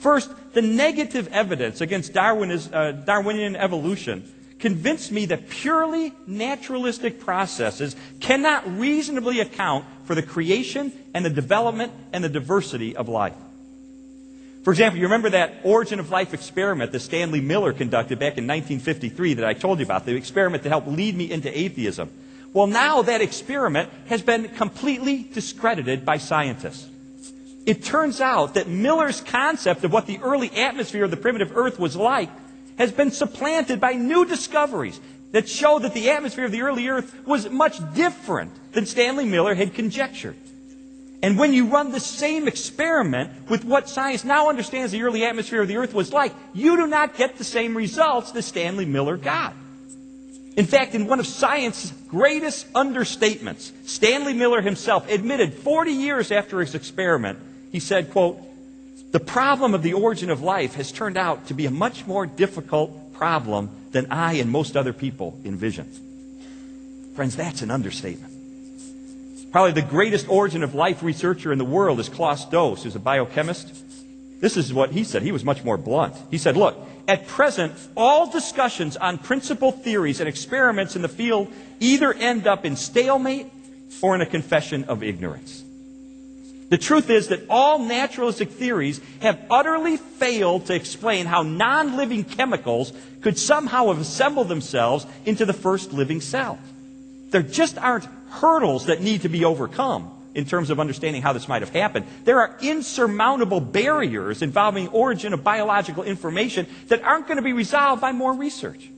First, the negative evidence against Darwinian evolution convinced me that purely naturalistic processes cannot reasonably account for the creation and the development and the diversity of life. For example, you remember that origin of life experiment that Stanley Miller conducted back in 1953 that I told you about, the experiment that helped lead me into atheism. Well, now that experiment has been completely discredited by scientists. It turns out that Miller's concept of what the early atmosphere of the primitive Earth was like has been supplanted by new discoveries that show that the atmosphere of the early Earth was much different than Stanley Miller had conjectured. And when you run the same experiment with what science now understands the early atmosphere of the Earth was like, you do not get the same results that Stanley Miller got. In fact, in one of science's greatest understatements, Stanley Miller himself admitted 40 years after his experiment, he said, quote, "The problem of the origin of life has turned out to be a much more difficult problem than I and most other people envisioned." Friends, that's an understatement. Probably the greatest origin of life researcher in the world is Klaus Does, who's a biochemist. This is what he said. He was much more blunt. He said, look, at present, all discussions on principal theories and experiments in the field either end up in stalemate or in a confession of ignorance. The truth is that all naturalistic theories have utterly failed to explain how non-living chemicals could somehow have assembled themselves into the first living cell. There just aren't hurdles that need to be overcome in terms of understanding how this might have happened. There are insurmountable barriers involving origin of biological information that aren't going to be resolved by more research.